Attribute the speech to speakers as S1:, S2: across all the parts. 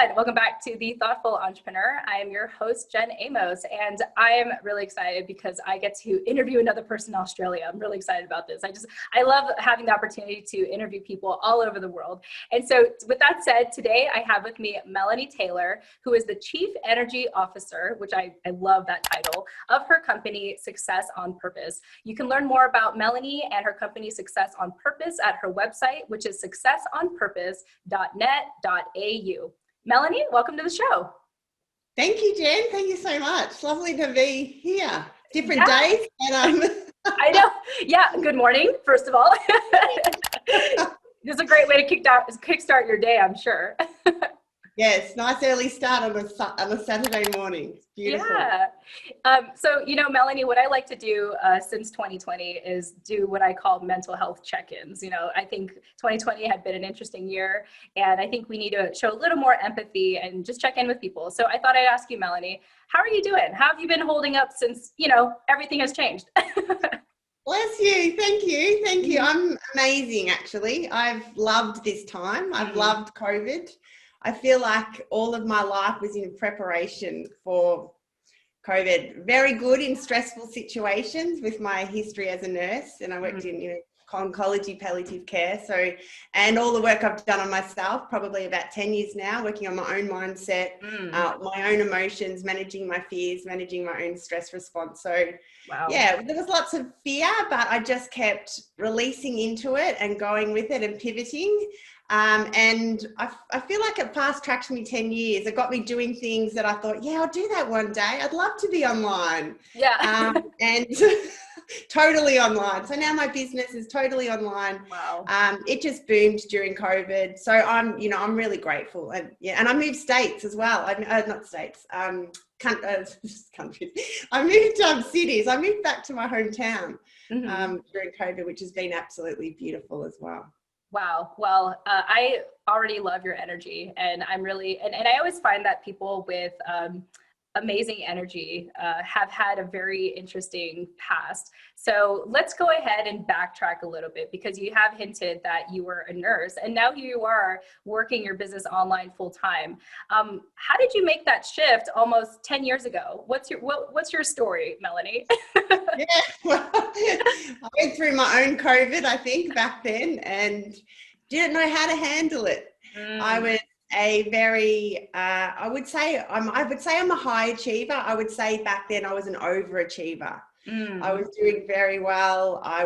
S1: everyone. Welcome back to The Thoughtful Entrepreneur. I am your host, Jen Amos, and I am really excited because I get to interview another person in Australia. I'm really excited about this. I love having the opportunity to interview people all over the world. And so with that said, today I have with me Melonie Taylor, who is the Chief Energy Officer, which I love that title, of her company, Success on Purpose. You can learn more about Melonie and her company, Success on Purpose, at her website, which is successonpurpose.net.au. Melonie, welcome to the show.
S2: Thank you, Jen. Thank you so much. Lovely to be here. Different days. And,
S1: I know. Yeah. Good morning, first of all. This is a great way to kickstart your day, I'm sure.
S2: Yes, nice early start on a Saturday morning. It's beautiful.
S1: Yeah. So, Melonie, what I like to do since 2020 is do what I call mental health check-ins. I think 2020 had been an interesting year, and I think we need to show a little more empathy and just check in with people. So I thought I'd ask you, Melonie, how are you doing? How have you been holding up since, everything has changed?
S2: Bless you. Thank you. Thank you. I'm amazing, actually. I've loved this time. I've loved COVID. I feel like all of my life was in preparation for COVID. Very good in stressful situations with my history as a nurse, and I worked in oncology, palliative care. So, and all the work I've done on myself, probably about 10 years now, working on my own mindset, my own emotions, managing my fears, managing my own stress response. So, yeah, there was lots of fear, but I just kept releasing into it and going with it and pivoting. And I feel like it fast tracked me 10 years. It got me doing things that I thought, yeah, I'll do that one day. I'd love to be online.
S1: Yeah.
S2: And totally online. So now my business is totally online.
S1: Wow.
S2: It just boomed during COVID. So I'm really grateful. And I moved states as well. Not states, countries. I moved cities. I moved back to my hometown during COVID, which has been absolutely beautiful as well.
S1: Wow. Well, I already love your energy, and I'm really, and I always find that people with amazing energy have had a very interesting past. So let's go ahead and backtrack a little bit, because you have hinted that you were a nurse and now you are working your business online full time. How did you make that shift almost 10 years ago? What's your story, Melonie?
S2: Yeah, well, I went through my own COVID, I think, back then, and didn't know how to handle it. I was a very, I would say I'm a high achiever. I would say back then I was an overachiever. I was doing very well. I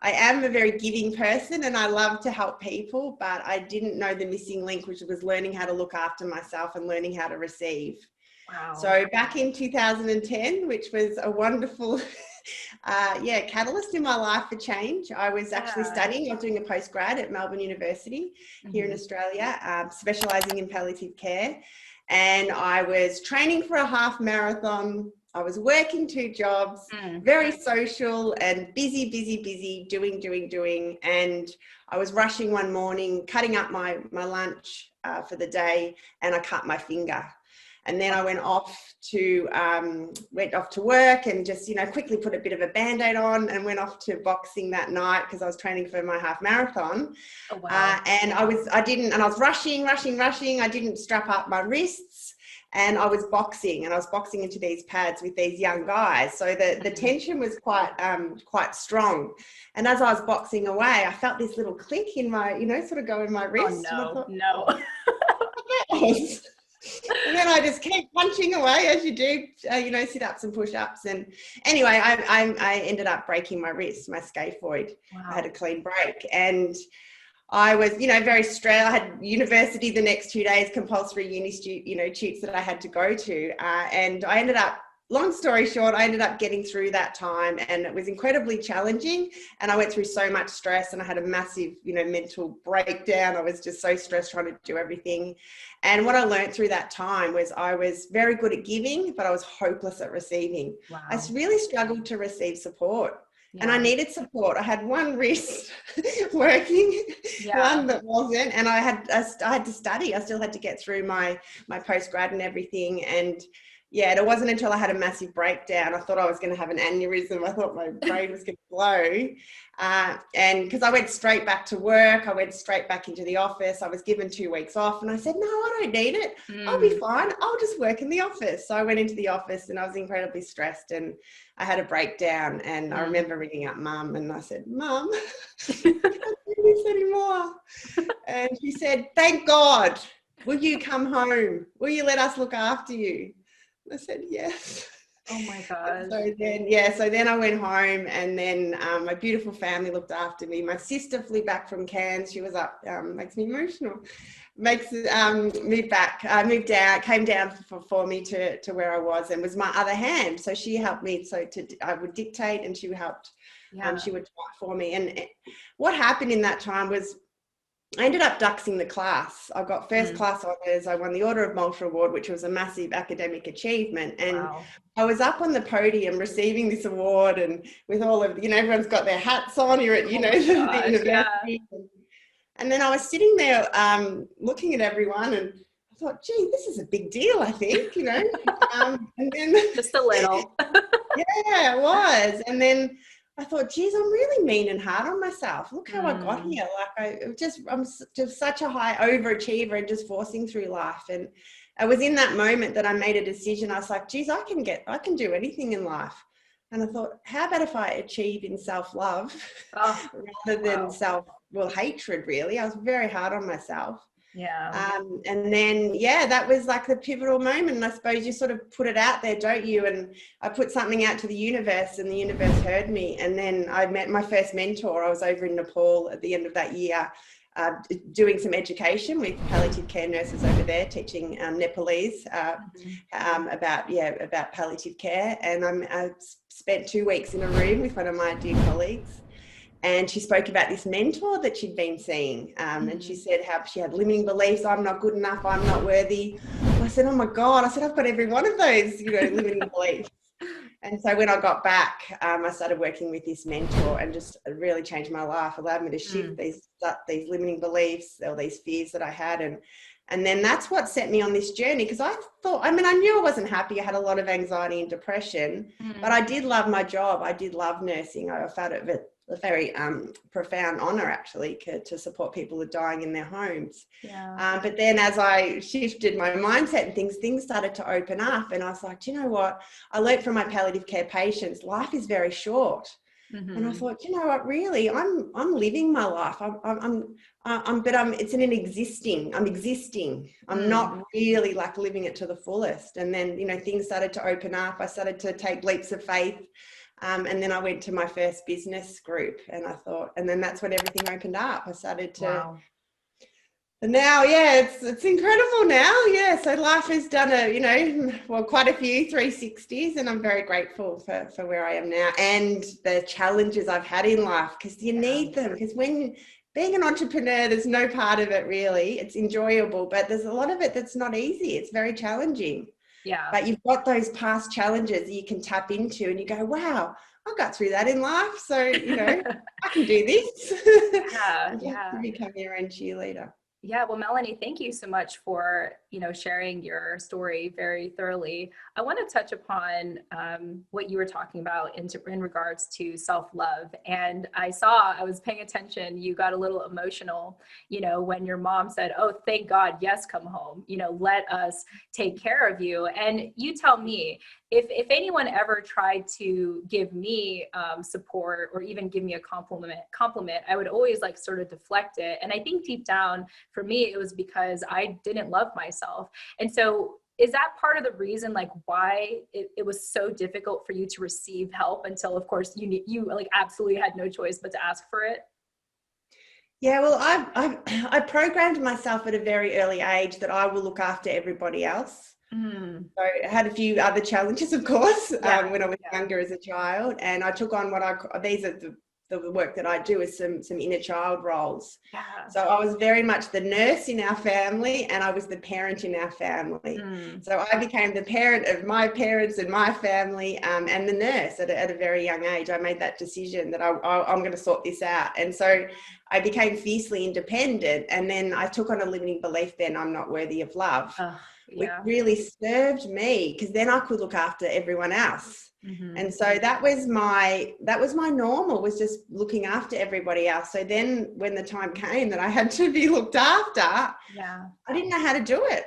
S2: am a very giving person, and I love to help people, but I didn't know the missing link, which was learning how to look after myself and learning how to receive.
S1: Wow.
S2: So back in 2010, which was a wonderful catalyst in my life for change. I was actually studying. I was doing a postgrad at Melbourne University here in Australia, specialising in palliative care. And I was training for a half marathon. I was working 2 jobs, very social and busy, doing. And I was rushing one morning, cutting up my lunch for the day, and I cut my finger. And then I went off to work and just, quickly put a bit of a Band-Aid on and went off to boxing that night because I was training for my half marathon.
S1: Oh, wow.
S2: And I was rushing. I didn't strap up my wrists, and I was boxing into these pads with these young guys. So the tension was quite strong. And as I was boxing away, I felt this little click in my, sort of go in my wrist.
S1: Oh, no.
S2: And then I just kept punching away as you do, sit-ups and push-ups. And anyway, I ended up breaking my wrist, my scaphoid. Wow. I had a clean break. And I was, very stressed. I had university the next 2 days, compulsory tutes that I had to go to. And I ended up, long story short, I ended up getting through that time, and it was incredibly challenging. And I went through so much stress, and I had a massive, mental breakdown. I was just so stressed trying to do everything. And what I learned through that time was I was very good at giving, but I was hopeless at receiving. Wow. I really struggled to receive support. Yeah. And I needed support. I had one wrist working, one that wasn't, and I had to study. I still had to get through my postgrad and everything. And yeah, and it wasn't until I had a massive breakdown, I thought I was going to have an aneurysm. I thought my brain was going to blow. And because I went straight back to work, I went straight back into the office. I was given 2 weeks off and I said, no, I don't need it. I'll be fine. I'll just work in the office. So I went into the office and I was incredibly stressed and I had a breakdown. And I remember ringing up Mum and I said, Mum, I can't do this anymore. And she said, thank God. Will you come home? Will you let us look after you? I said, yes.
S1: Oh my God.
S2: So then I went home and then my beautiful family looked after me. My sister flew back from Cairns. She was up, makes me emotional. Moved down, came down for me to where I was and was my other hand. So she helped me. I would dictate and she helped. She would type for me. And what happened in that time was I ended up duxing the class. I got first class honours. I won the Order of Malta Award, which was a massive academic achievement. And I was up on the podium receiving this award and with all of, everyone's got their hats on. You're at, the university. Yeah. And then I was sitting there looking at everyone and I thought, gee, this is a big deal, I think, and then
S1: just a little.
S2: Yeah, it was. And then I thought, geez, I'm really mean and hard on myself. Look how I got here. I'm just such a high overachiever and just forcing through life. And it was in that moment that I made a decision. I was like, geez, I can do anything in life. And I thought, how about if I achieve in self-love rather than hatred, really. I was very hard on myself.
S1: Yeah.
S2: And then, that was like the pivotal moment. And I suppose you sort of put it out there, don't you? And I put something out to the universe and the universe heard me. And then I met my first mentor. I was over in Nepal at the end of that year, doing some education with palliative care nurses over there, teaching Nepalese about palliative care. And I spent 2 weeks in a room with one of my dear colleagues. And she spoke about this mentor that she'd been seeing. And she said how she had limiting beliefs. I'm not good enough. I'm not worthy. I said, oh my God. I said, I've got every one of those, limiting beliefs. And so when I got back, I started working with this mentor and just really changed my life, allowed me to shift these limiting beliefs or these fears that I had. And then that's what set me on this journey, because I knew I wasn't happy. I had a lot of anxiety and depression, but I did love my job. I did love nursing. I found it a very profound honour, actually, to support people who are dying in their homes. Yeah. But then as I shifted my mindset and things started to open up, and I was like, do you know what? I learned from my palliative care patients, life is very short. And I thought, you know what, really, I'm living my life. I'm existing. I'm not really like living it to the fullest. And then, things started to open up. I started to take leaps of faith. And then I went to my first business group and I thought, and then that's when everything opened up. I started to, and now, it's incredible now. Yeah. So life has done quite a few 360s, and I'm very grateful for where I am now and the challenges I've had in life, because you need them. Because when being an entrepreneur, there's no part of it really. It's enjoyable, but there's a lot of it that's not easy. It's very challenging. Yeah. But you've got those past challenges that you can tap into and you go, wow, I got through that in life. So, I can do this. Yeah. To become your own cheerleader.
S1: Yeah. Well, Melonie, thank you so much for, sharing your story very thoroughly. I want to touch upon what you were talking about in regards to self-love. And I was paying attention, you got a little emotional, when your mom said, oh, thank God, yes, come home, let us take care of you. And you tell me, if anyone ever tried to give me support or even give me a compliment, I would always sort of deflect it. And I think deep down for me, it was because I didn't love myself. And so is that part of the reason why it was so difficult for you to receive help until, of course, you absolutely had no choice but to ask for it?
S2: Yeah, well, I programmed myself at a very early age that I will look after everybody else. So I had a few other challenges, of course, when I was younger as a child, and I took on these are the work that I do is some inner child roles. Yeah. So I was very much the nurse in our family and I was the parent in our family. So I became the parent of my parents and my family and the nurse at a very young age. I made that decision that I'm going to sort this out. And so I became fiercely independent, and then I took on a limiting belief, then I'm not worthy of love, which
S1: Yeah.
S2: really served me, because then I could look after everyone else. And so that was my normal, was just looking after everybody else. So then when the time came that I had to be looked after, I didn't know how to do it.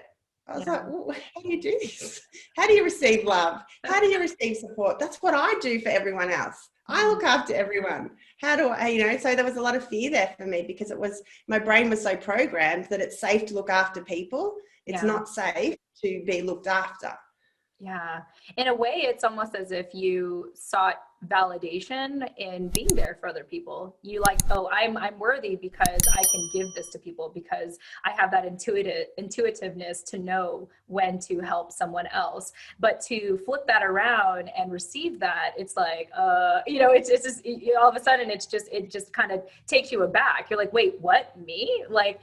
S2: I was like, well, how do you do this? How do you receive love? How do you receive support? That's what I do for everyone else. I look after everyone. How do I, so there was a lot of fear there for me, because my brain was so programmed that it's safe to look after people. It's not safe to be looked after.
S1: Yeah. In a way, it's almost as if you sought validation in being there for other people. You like, oh, I'm worthy because I can give this to people, because I have that intuitiveness to know when to help someone else. But to flip that around and receive that, it's like, it's just all of a sudden it just kind of takes you aback. You're like, wait, what? Me? Like,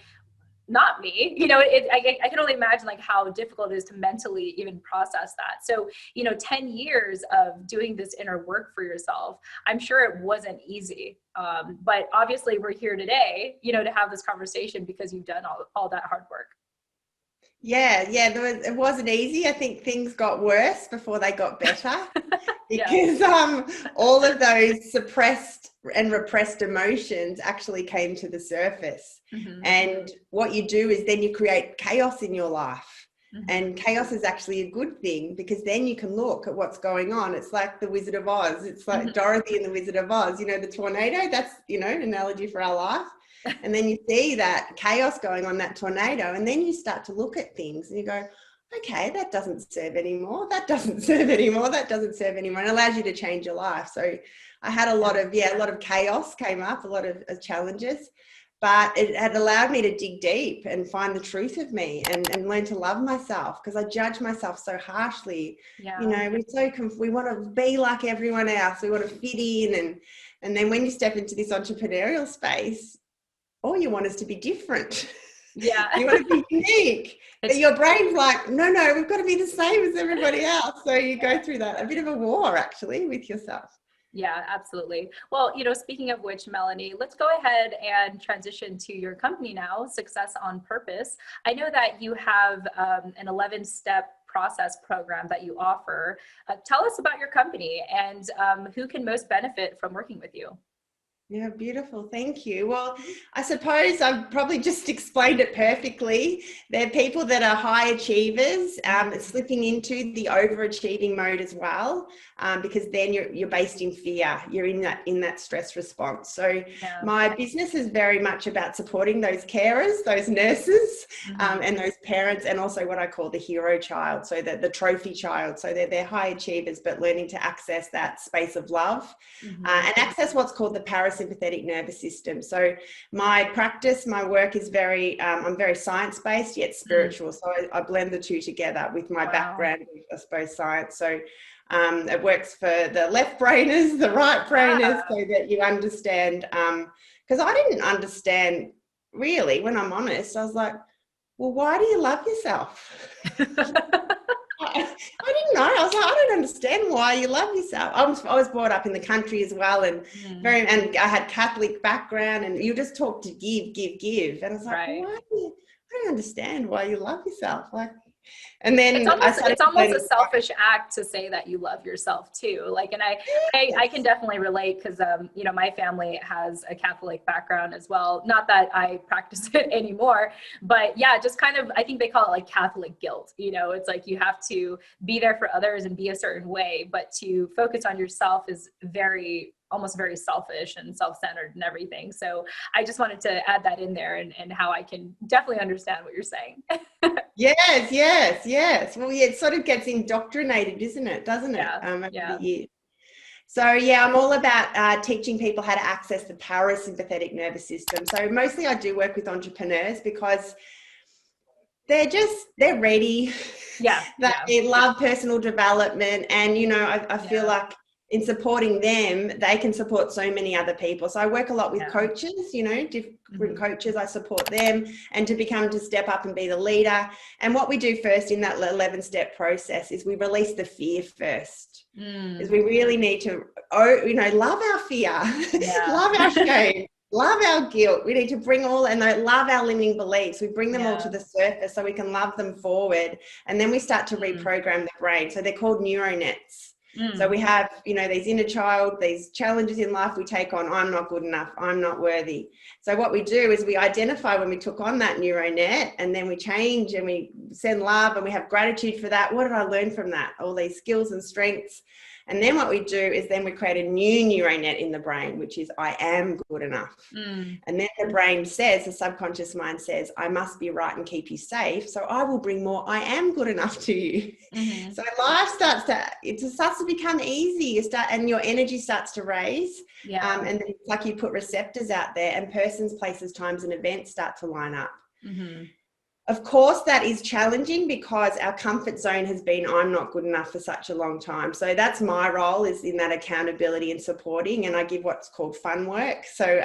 S1: not me, I can only imagine like how difficult it is to mentally even process that. So, 10 years of doing this inner work for yourself, I'm sure it wasn't easy. But obviously we're here today, to have this conversation because you've done all that hard work.
S2: Yeah, it wasn't easy. I think things got worse before they got better, because all of those suppressed and repressed emotions actually came to the surface. And what you do is then you create chaos in your life. And chaos is actually a good thing, because then you can look at what's going on. It's like the Wizard of Oz. It's like Dorothy and the Wizard of Oz, the tornado, that's, an analogy for our life. And then you see that chaos going on, that tornado, and then you start to look at things and you go, okay, that doesn't serve anymore. That doesn't serve anymore. That doesn't serve anymore. And it allows you to change your life. So I had a lot of chaos came up, a lot of challenges, but it had allowed me to dig deep and find the truth of me and learn to love myself, because I judge myself so harshly. We want to be like everyone else. We want to fit in. And then when you step into this entrepreneurial space, all you want is to be different.
S1: Yeah.
S2: You want to be unique. But your brain's like, no, we've got to be the same as everybody else. So you go through that, a bit of a war actually with yourself.
S1: Yeah, absolutely. Well, speaking of which, Melonie, let's go ahead and transition to your company now, Success on Purpose. I know that you have an 11-step process program that you offer. Tell us about your company and who can most benefit from working with you.
S2: Yeah, beautiful. Thank you. Well, I suppose I've probably just explained it perfectly. They're people that are high achievers, slipping into the overachieving mode as well, because then you're based in fear. You're in that stress response. So my business is very much about supporting those carers, those nurses, and those parents, and also what I call the hero child, so that the trophy child. So they're high achievers, but learning to access that space of love and access what's called the parasympathetic nervous system. So my practice, my work is I'm very science-based yet spiritual. So I blend the two together with my background, I suppose, science. So it works for the left brainers, the right brainers, so that you understand. Because I didn't understand really, when I'm honest. I was like, well, why do you love yourself? I didn't know. I was like, I don't understand why you love yourself. I was brought up in the country as well, and and I had Catholic background, and you just talk to give, and I was like, I don't understand why you love yourself. Like, and then
S1: it's almost a selfish act to say that you love yourself too. Like, and I can definitely relate, because my family has a Catholic background as well. Not that I practice it anymore, but yeah, just kind of, I think they call it like Catholic guilt. It's like you have to be there for others and be a certain way, but to focus on yourself is almost very selfish and self-centered and everything. So I just wanted to add that in there, and how I can definitely understand what you're saying.
S2: Yes. Well, yeah, it sort of gets indoctrinated, isn't it? Doesn't it? Over the years. So I'm all about teaching people how to access the parasympathetic nervous system. So mostly I do work with entrepreneurs, because they're ready. They love personal development, and I feel like in supporting them, they can support so many other people. So I work a lot with coaches, different coaches. I support them, and to step up and be the leader. And what we do first in that 11-step process is we release the fear first. Is we really need to, love our fear, love our shame, love our guilt. We need to bring and love our limiting beliefs. We bring them all to the surface so we can love them forward. And then we start to reprogram the brain. So they're called neuronets. So we have, these inner child, these challenges in life we take on. I'm not good enough. I'm not worthy. So what we do is we identify when we took on that neuronet, and then we change and we send love and we have gratitude for that. What did I learn from that? All these skills and strengths. And then what we do is then we create a new neuronet in the brain, which is I am good enough. And then the brain says, the subconscious mind says, I must be right and keep you safe. So I will bring more I am good enough to you. So life starts to become easy. And your energy starts to raise. And then it's like you put receptors out there, and persons, places, times, and events start to line up. Of course, that is challenging because our comfort zone has been, I'm not good enough for such a long time. So that's my role, is in that accountability and supporting. And I give what's called fun work. So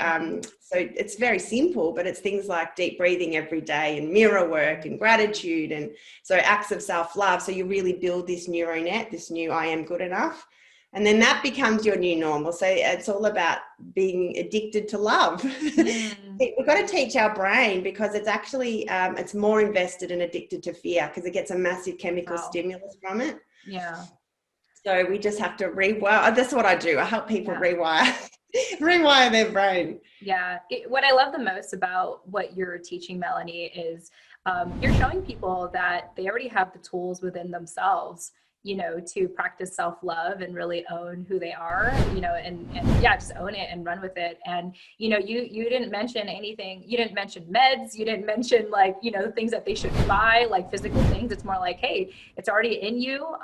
S2: it's very simple, but it's things like deep breathing every day and mirror work and gratitude. And so acts of self-love. So you really build this neuronet, this new I am good enough. And then that becomes your new normal. So it's all about being addicted to love. We've got to teach our brain, because it's actually, it's more invested and addicted to fear, because it gets a massive chemical stimulus from it. So we just have to rewire. That's what I do. I help people rewire their brain.
S1: What I love the most about what you're teaching, Melonie, is you're showing people that they already have the tools within themselves, to practice self-love and really own who they are, and just own it and run with it. And, you didn't mention anything. You didn't mention meds. You didn't mention things that they should buy, like physical things. It's more like, hey, it's already in you.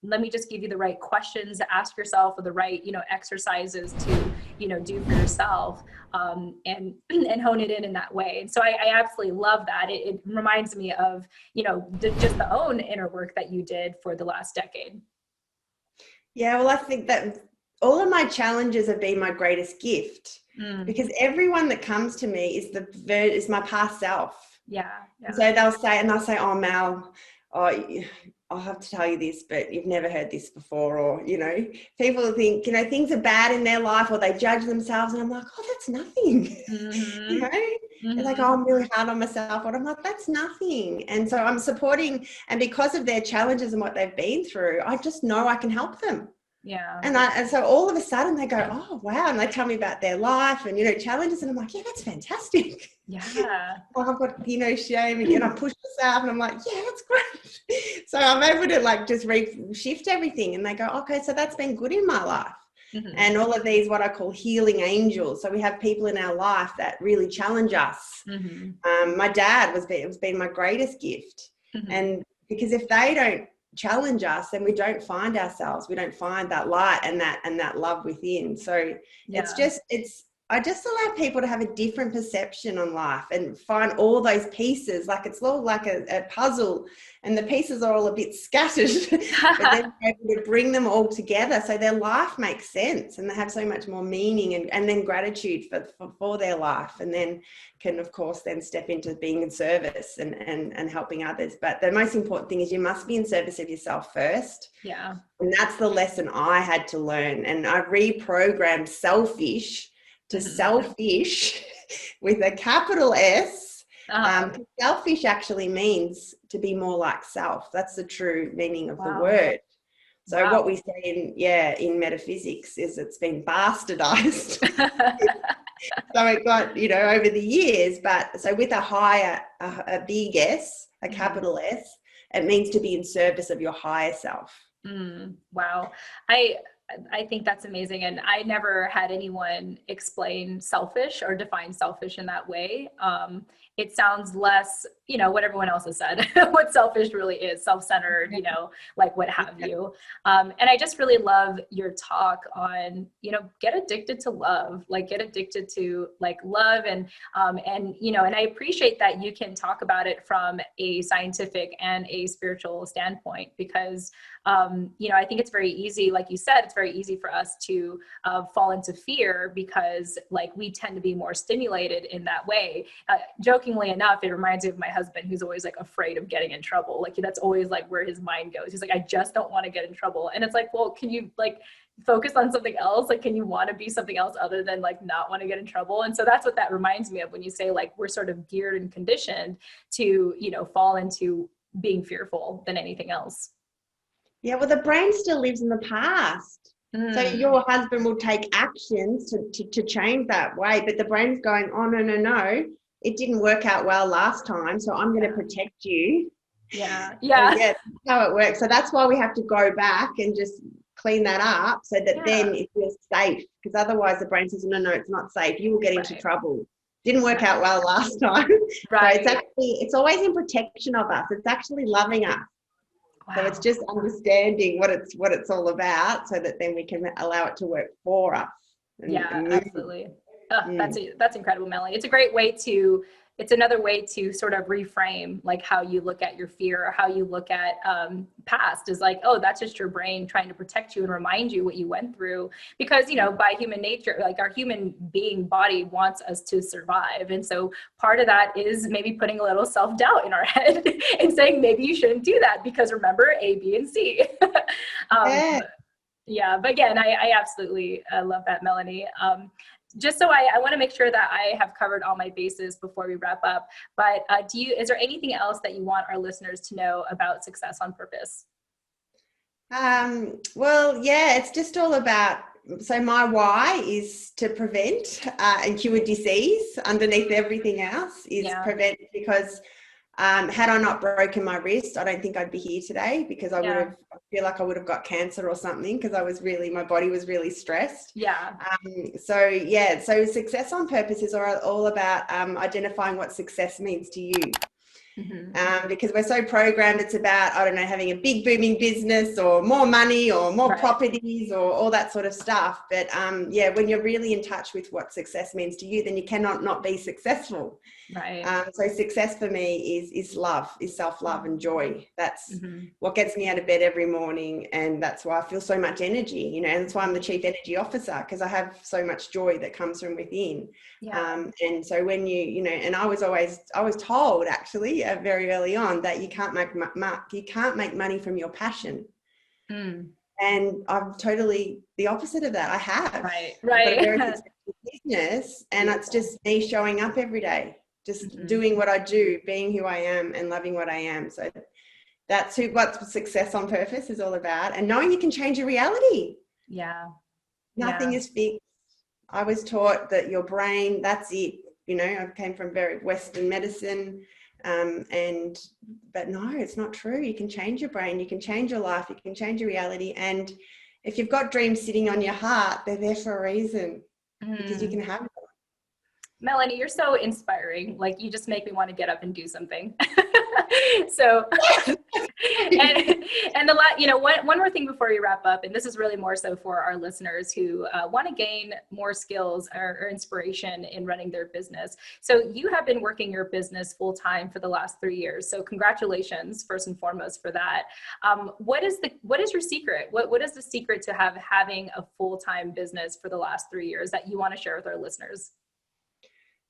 S1: Let me just give you the right questions to ask yourself, or the right, exercises to, do for yourself, and hone it in that way. And so I absolutely love that. It reminds me of, just the own inner work that you did for the last decade.
S2: Yeah, well, I think that all of my challenges have been my greatest gift, because everyone that comes to me is my past self. So they'll say, oh, Mel, I'll have to tell you this, but you've never heard this before. Or, people think, things are bad in their life, or they judge themselves. And I'm like, oh, that's nothing. They're like, oh, I'm really hard on myself. And I'm like, that's nothing. And so I'm supporting, and because of their challenges and what they've been through, I just know I can help them. And so all of a sudden they go, oh, wow. And they tell me about their life and, challenges. And I'm like, yeah, that's fantastic. Well, I've got, shame, and I push myself, and I'm like, yeah, that's great. So I'm able to just shift everything. And they go, okay, so that's been good in my life. And all of these, what I call healing angels. So we have people in our life that really challenge us. My dad has been my greatest gift. And because if they don't challenge us, then we don't find ourselves. We don't find that light and that love within. So I just allow people to have a different perception on life and find all those pieces. Like it's all like a puzzle, and the pieces are all a bit scattered, but then they're able to bring them all together so their life makes sense, and they have so much more meaning and then gratitude for their life, and then can, of course, then step into being in service and helping others. But the most important thing is you must be in service of yourself first. And that's the lesson I had to learn. And I reprogrammed selfish to selfish with a capital S. Selfish actually means to be more like self. That's the true meaning of the word. So what we say in metaphysics is it's been bastardized. So it got, over the years, but so with a big S, a capital S, it means to be in service of your higher self.
S1: Wow. I think that's amazing. And I never had anyone explain selfish or define selfish in that way. It sounds less, what everyone else has said, what selfish really is, self-centered, like what have you. And I just really love your talk on, get addicted to love, get addicted to love. And I appreciate that you can talk about it from a scientific and a spiritual standpoint, because, I think it's very easy, like you said, it's very easy for us to fall into fear because we tend to be more stimulated in that way. Jokingly, jokingly enough, it reminds me of my husband, who's always like afraid of getting in trouble. Like that's always like where his mind goes. He's like, I just don't want to get in trouble. And it's like, well, can you like focus on something else? Like, can you want to be something else other than like not want to get in trouble? And so that's what that reminds me of when you say like we're sort of geared and conditioned to, you know, fall into being fearful than anything else.
S2: Yeah, well, the brain still lives in the past. So your husband will take actions to change that way, but the brain's going, oh, no, it didn't work out well last time, so I'm going to protect you.
S1: Yeah.
S2: So, yeah, that's how it works. So that's why we have to go back and just clean that up so that then it feels safe, because otherwise the brain says, no, it's not safe. You will get into trouble. Didn't work out well last time.
S1: Right.
S2: So it's always in protection of us. It's actually loving us. Wow. So it's just understanding what it's all about, so that then we can allow it to work for us.
S1: Absolutely. That's incredible, Melanie. It's another way to sort of reframe like how you look at your fear, or how you look at past is like, oh, that's just your brain trying to protect you and remind you what you went through. Because, you know, by human nature, like our human being body wants us to survive. And so part of that is maybe putting a little self-doubt in our head and saying, maybe you shouldn't do that because remember A, B, and C. But again, I absolutely love that, Melanie. Just so I want to make sure that I have covered all my bases before we wrap up, but is there anything else that you want our listeners to know about Success on Purpose?
S2: Well, yeah, it's just all about, so my why is to prevent and cure disease. Underneath everything else is prevent, because had I not broken my wrist, I don't think I'd be here today, because I feel like I would have got cancer or something, because my body was really stressed. So Success on Purpose is all about identifying what success means to you. Because we're so programmed, it's about, I don't know, having a big booming business or more money or more properties or all that sort of stuff. But when you're really in touch with what success means to you, then you cannot not be successful. So success for me is love, is self-love and joy. That's what gets me out of bed every morning, and that's why I feel so much energy, you know, and that's why I'm the Chief Energy Officer, because I have so much joy that comes from within. And so when you know, and I was told actually very early on that you can't make money from your passion. And I'm totally the opposite of that. I have I've got a very successful business, and it's just me showing up every day, just doing what I do, being who I am and loving what I am. So that's what Success on Purpose is all about, and knowing you can change your reality. Nothing is fixed. I was taught that your brain, that's it. You know, I came from very Western medicine, but no, it's not true. You can change your brain, you can change your life, you can change your reality. And if you've got dreams sitting on your heart, they're there for a reason, because you can have them.
S1: Melanie, you're so inspiring. Like, you just make me want to get up and do something. So, and one more thing before we wrap up, and this is really more so for our listeners who want to gain more skills or inspiration in running their business. So you have been working your business full time for the last 3 years. So congratulations, first and foremost, for that. What is your secret? What is the secret to having a full-time business for the last 3 years that you want to share with our listeners?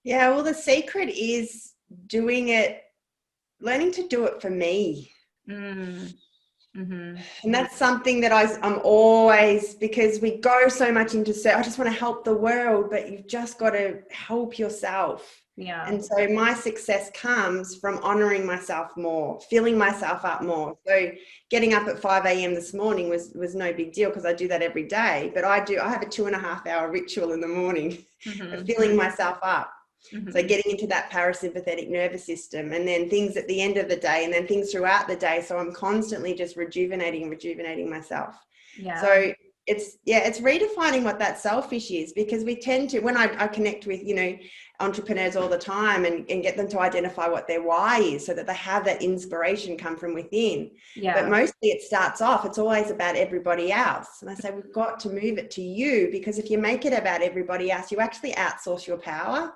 S2: Yeah, well, the secret is learning to do it for me. And that's something that I'm always, because we go so much into, I just want to help the world, but you've just got to help yourself. And so my success comes from honoring myself more, filling myself up more. So getting up at 5 a.m. this morning was no big deal, because I do that every day. But I have a 2.5 hour ritual in the morning of filling myself up. So getting into that parasympathetic nervous system, and then things at the end of the day, and then things throughout the day. So I'm constantly just rejuvenating myself. So it's redefining what that selfish is, because we tend to, when I connect with, you know, entrepreneurs all the time and get them to identify what their why is, so that they have that inspiration come from within. But mostly it starts off, it's always about everybody else. And I say, we've got to move it to you, because if you make it about everybody else, you actually outsource your power.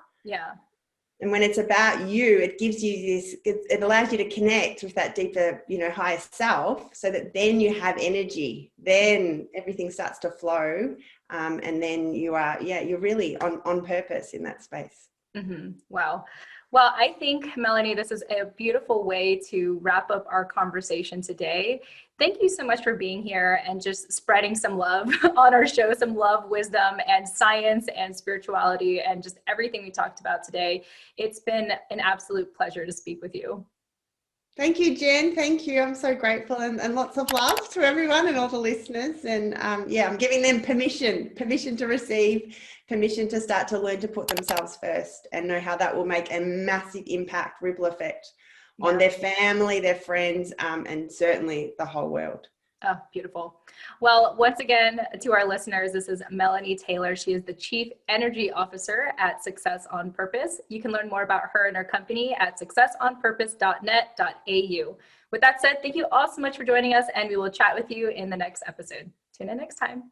S2: And when it's about you, it gives you this, it allows you to connect with that deeper, you know, higher self, so that then you have energy, then everything starts to flow. And then you're really on purpose in that space.
S1: Wow. Well, I think, Melonie, this is a beautiful way to wrap up our conversation today. Thank you so much for being here and just spreading some love on our show, some love, wisdom, and science and spirituality and just everything we talked about today. It's been an absolute pleasure to speak with you.
S2: Thank you, Jen. Thank you. I'm so grateful, and lots of love to everyone and all the listeners. And yeah, I'm giving them permission to receive, permission to start to learn to put themselves first and know how that will make a massive impact, ripple effect on their family, their friends, and certainly the whole world.
S1: Oh, beautiful. Well, once again, to our listeners, this is Melonie Taylor. She is the Chief Energy Officer at Success on Purpose. You can learn more about her and her company at successonpurpose.net.au. With that said, thank you all so much for joining us, and we will chat with you in the next episode. Tune in next time.